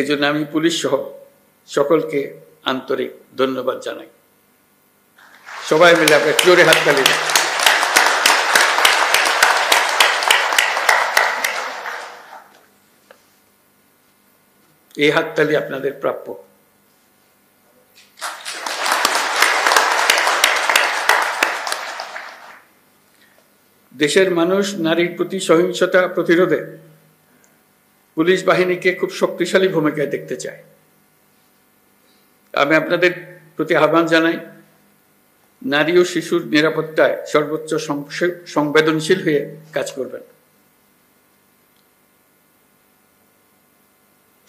এজন্য আমি পুলিশ সহ সকলকে আন্তরিক ধন্যবাদ জানাই। সবাই মিলে আপনার জোরে হাততালি দেন। এই হাততালি আপনাদের প্রাপ্য। দেশের মানুষ নারীর প্রতি সহিংসতা প্রতিরোধে পুলিশ বাহিনীকে খুব শক্তিশালী ভূমিকায় দেখতে চায়। আমি আপনাদের প্রতি আহ্বান জানাই, নারী ও শিশুর নিরাপত্তায় সর্বোচ্চ সংবেদনশীল হয়ে কাজ করবেন।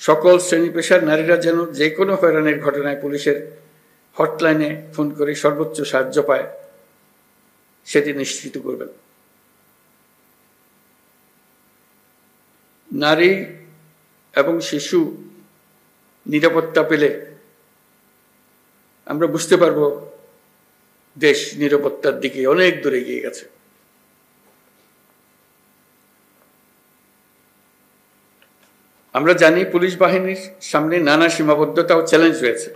সকল শ্রেণী পেশার নারীরা যেন যে কোনো হয়রানির ঘটনায় পুলিশের হটলাইনে ফোন করে সর্বোচ্চ সাহায্য পায়, সেটি নিশ্চিত করবেন। নারী এবং শিশু নিরাপত্তা পেলে আমরা বুঝতে পারব দেশ নিরাপত্তার দিকে অনেক দূরে এগিয়ে গেছে। আমরা জানি পুলিশ বাহিনীর সামনে নানা সীমাবদ্ধতা ও চ্যালেঞ্জ রয়েছে।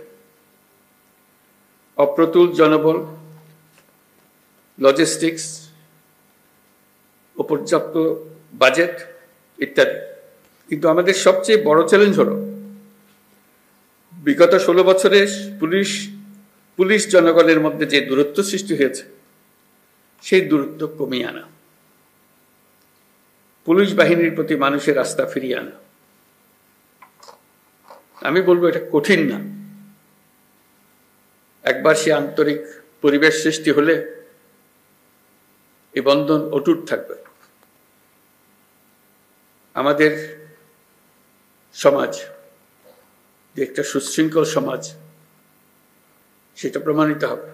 অপ্রতুল জনবল, লজিস্টিক্স ও পর্যাপ্ত বাজেট ইত্যাদি। কিন্তু আমাদের সবচেয়ে বড় চ্যালেঞ্জ হলো বিগত 16 বছরে পুলিশ জনগণের মধ্যে যে দূরত্ব সৃষ্টি হয়েছে, সেই দূরত্ব কমিয়ে আনা, পুলিশ বাহিনীর প্রতি মানুষের আস্থা ফিরিয়ে আনা। আমি বলবো এটা কঠিন না। একবার সে আন্তরিক পরিবেশ সৃষ্টি হলে এই বন্ধন অটুট থাকবে। আমাদের সমাজ যে একটা সুশৃঙ্খল সমাজ, সেটা প্রমাণিত হবে।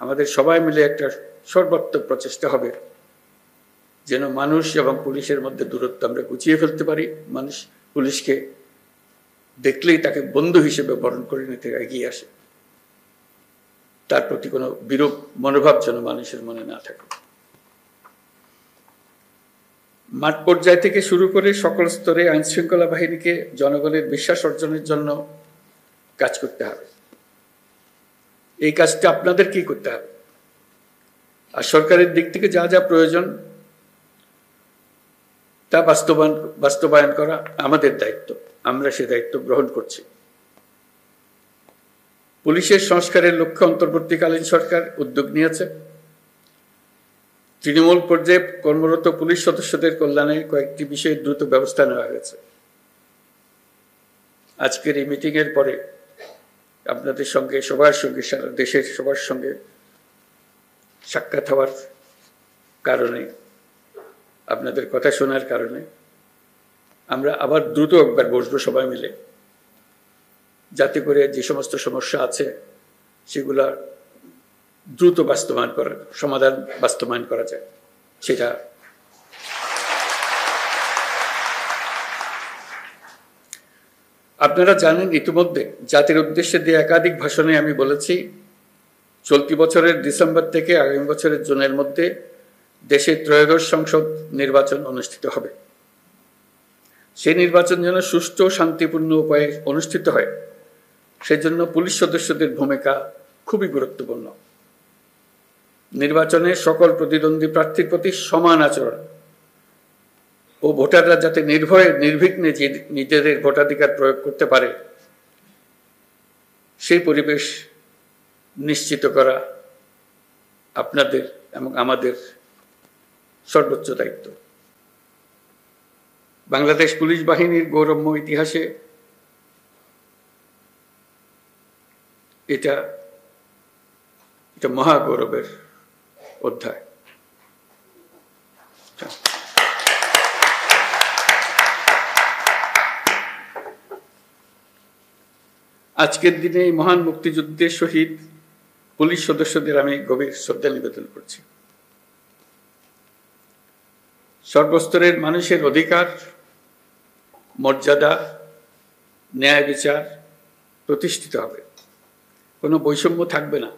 আমাদের সবাই মিলে একটা সর্বাত্মক প্রচেষ্টা হবে যেন মানুষ এবং পুলিশের মধ্যে দূরত্ব আমরা গুছিয়ে ফেলতে পারি। মানুষ পুলিশকে দেখলেই তাকে বন্ধু হিসেবে বরণ করে নিতে এগিয়ে আসে। তার প্রতি কোনো বিরূপ মনোভাব যেন মানুষের মনে না থাকে। মাঠ পর্যায় থেকে শুরু করে সকল স্তরে আইন শৃঙ্খলা বাহিনীকে জনগণের বিশ্বাস অর্জনের জন্য কাজ করতে হবে। এই কাজটা আপনাদেরকেই করতে হবে। আর সরকারের দিক থেকে যা যা প্রয়োজন তা বাস্তবায়ন করা আমাদের দায়িত্ব। আমরা সে দায়িত্ব গ্রহণ করছি। পুলিশের সংস্কারের লক্ষ্যে অন্তর্বর্তীকালীন সরকার উদ্যোগ নিয়েছে। তৃণমূল পর্যায়ে কর্মরত পুলিশ সদস্যদের কল্যাণে কয়েকটি বিষয়ে দ্রুত ব্যবস্থা নেওয়া হয়েছে। আজকের এই মিটিংয়ের পরে আপনাদের সঙ্গে, সবার সঙ্গে, সারা দেশের সবার সঙ্গে সাক্ষাৎ হওয়ার কারণে, আপনাদের কথা শোনার কারণে আমরা আবার দ্রুত একবার বসবো সবাই মিলে, যাতে করে যে সমস্ত সমস্যা আছে সেগুলা দ্রুত সমাধান বাস্তবায়ন করা যায়। সেটা আপনারা জানেন, ইতিমধ্যে জাতির উদ্দেশ্যে দিয়ে একাধিক ভাষণে আমি বলেছি, চলতি বছরের ডিসেম্বর থেকে আগামী বছরের জুনের মধ্যে দেশে ত্রয়োদশ সংসদ নির্বাচন অনুষ্ঠিত হবে। সেই নির্বাচন যেন সুষ্ঠু ও শান্তিপূর্ণ উপায়ে অনুষ্ঠিত হয়, সেজন্য পুলিশ সদস্যদের ভূমিকা খুবই গুরুত্বপূর্ণ। নির্বাচনে সকল প্রতিদ্বন্দ্বী প্রার্থীর প্রতি সমান আচরণ ও ভোটাররা যাতে নির্ভয়ে নির্বিঘ্নে নিজেদের ভোটাধিকার প্রয়োগ করতে পারে, সেই পরিবেশ নিশ্চিত করা আপনাদের এবং আমাদের সর্বোচ্চ দায়িত্ব। বাংলাদেশ পুলিশ বাহিনীর গৌরবময় ইতিহাসে এটা মহা গৌরবের অধ্যায়। আজকের দিনে এই মহান মুক্তিযুদ্ধের শহীদ পুলিশ সদস্যদের আমি গভীর শ্রদ্ধা নিবেদন করছি। সর্বস্তরের মানুষের অধিকার, মর্যাদা, ন্যায় বিচার প্রতিষ্ঠিত হবে, কোনো বৈষম্য থাকবে না।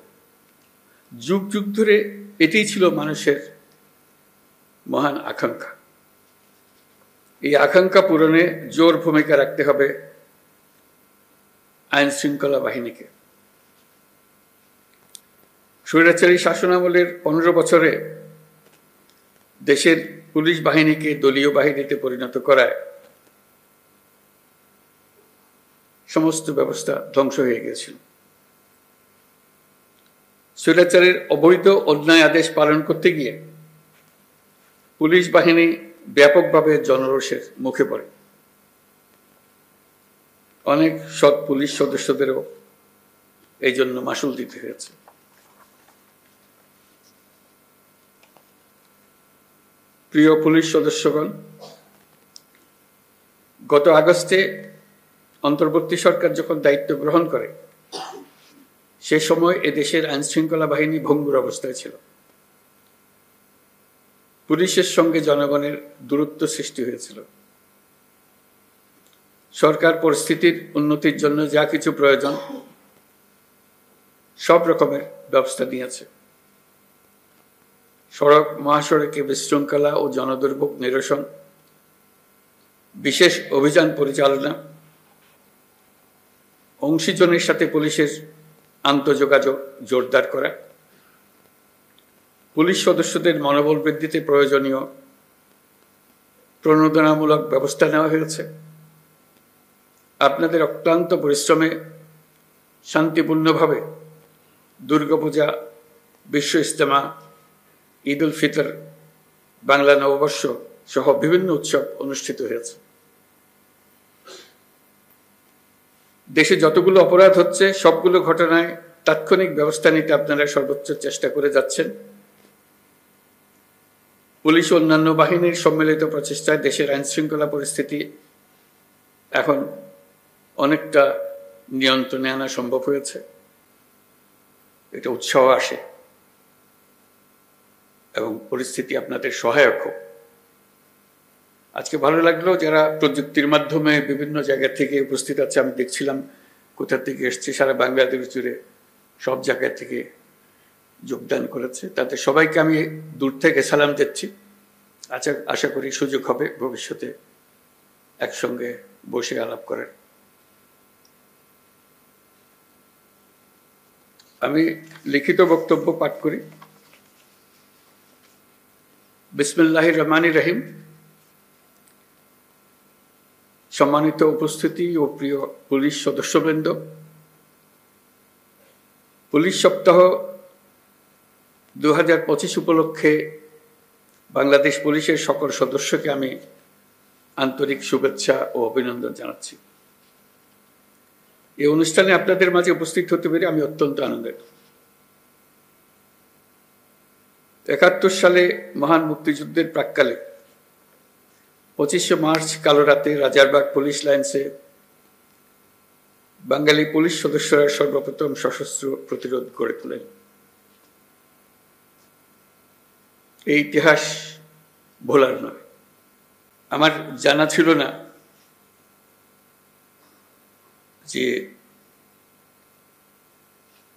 যুগ যুগ ধরে এটাই ছিল মানুষের মহান আকাঙ্ক্ষা। এই আকাঙ্ক্ষা পূরণে জোর ভূমিকা রাখতে হবে আইন শৃঙ্খলা বাহিনীকে। স্বৈরাচারী শাসনামলের 15 বছরে দেশের পুলিশ বাহিনীকে দলীয় বাহিনীতে পরিণত করায় সমস্ত ব্যবস্থা ধ্বংস হয়ে গিয়েছিল। স্বৈরাচারের অবৈধ অন্যায় আদেশ পালন করতে গিয়ে পুলিশ বাহিনী ব্যাপকভাবে জনরোষের মুখে পড়ে। অনেক সৎ পুলিশ সদস্যদেরও এই জন্য মাশুল দিতে হয়েছে। প্রিয় পুলিশ সদস্যগণ, গত আগস্টে অন্তর্বর্তী সরকার যখন দায়িত্ব গ্রহণ করে সে সময় এদেশের আইন শৃঙ্খলা বাহিনী ভঙ্গুর অবস্থায় ছিল। পুলিশের সঙ্গে জনগণের দূরত্ব সৃষ্টি হয়েছিল। সরকার পরিস্থিতির উন্নতির জন্য যা কিছু প্রয়োজন সব রকমের ব্যবস্থা নিয়েছে। সড়ক মহাসড়কে বিশৃঙ্খলা ও জনদুর্ভোগ নিরসন, বিশেষ অভিযান পরিচালনা, অংশীজনের সাথে পুলিশের আন্তঃযোগাযোগ জোরদার করা, পুলিশ সদস্যদের মনোবল বৃদ্ধিতে প্রয়োজনীয় প্রণোদনামূলক ব্যবস্থা নেওয়া হয়েছে। আপনাদের অক্লান্ত পরিশ্রমে শান্তিপূর্ণভাবে দুর্গাপূজা, বিশ্ব ইজতেমা, ঈদ উল ফিতর, বাংলা নববর্ষ সহ বিভিন্ন উৎসব অনুষ্ঠিত হয়েছে। দেশে যতগুলো অপরাধ হচ্ছে সবগুলো ঘটনায় তাৎক্ষণিক ব্যবস্থা নিতে আপনারা সর্বোচ্চ চেষ্টা করে যাচ্ছেন। পুলিশ ও অন্যান্য বাহিনীর সম্মিলিত প্রচেষ্টায় দেশের আইন শৃঙ্খলা পরিস্থিতি এখন অনেকটা নিয়ন্ত্রণে আনা সম্ভব হয়েছে। এটা উৎসাহ আসে এবং পরিস্থিতি আপনাদের সহায়ক হোক। আজকে ভালো লাগলো যারা প্রযুক্তির মাধ্যমে বিভিন্ন জায়গা থেকে উপস্থিত আছে। আমি দেখছিলাম কোথা থেকে এসছে, সারা বাংলাদেশ জুড়ে সব জায়গা থেকে যোগদান করেছে। তাদের সবাইকে আমি দূর থেকে সালাম দিচ্ছি। আশা করি সুযোগ হবে ভবিষ্যতে একসঙ্গে বসে আলাপ করার। আমি লিখিত বক্তব্য পাঠ করি। বিসমিল্লাহির রহমানির রহিম। সম্মানিত উপস্থিতি ও প্রিয় পুলিশ সদস্যবৃন্দ, পুলিশ সপ্তাহ 2025 উপলক্ষে বাংলাদেশ পুলিশের সকল সদস্যকে আমি আন্তরিক শুভেচ্ছা ও অভিনন্দন জানাচ্ছি। এই অনুষ্ঠানে আপনাদের মাঝে উপস্থিত হতে পেরে আমি অত্যন্ত আনন্দিত। 71 সালে মহান মুক্তিযুদ্ধের প্রাক্কালে 25শে মার্চ কালো রাতে রাজারবাগ পুলিশ লাইন্সে বাঙালি পুলিশ সদস্যরা সর্বপ্রথম সশস্ত্র প্রতিরোধ গড়ে তোলেন। এই ইতিহাস ভোলার নয়। আমার জানা ছিল না যে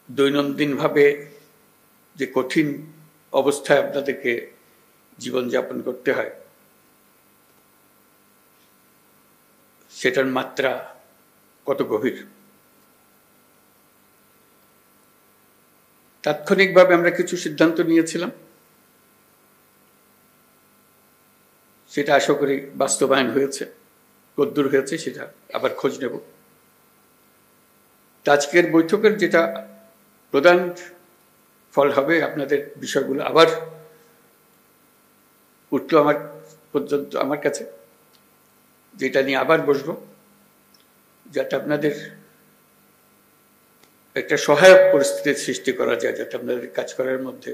দৈনন্দিনভাবে যে কঠিন অবস্থায় আপনাদেরকে জীবনযাপন করতে হয় সেটার মাত্রা কত গভীর। তাৎক্ষণিকভাবে আমরা কিছু সিদ্ধান্ত নিয়েছিলাম, সেটা আশা করি বাস্তবায়ন হয়েছে। কদ্দূর হয়েছে সেটা আবার খোঁজ নেব। আজকের বৈঠকের যেটা প্রধান ফল হবে, আপনাদের বিষয়গুলো আবার উঠলো আমার কাছে, যেটা নিয়ে আবার বসবো, যাতে আপনাদের একটা সহায়ক পরিস্থিতির সৃষ্টি করা যায়, যাতে আপনাদের কাজ করার মধ্যে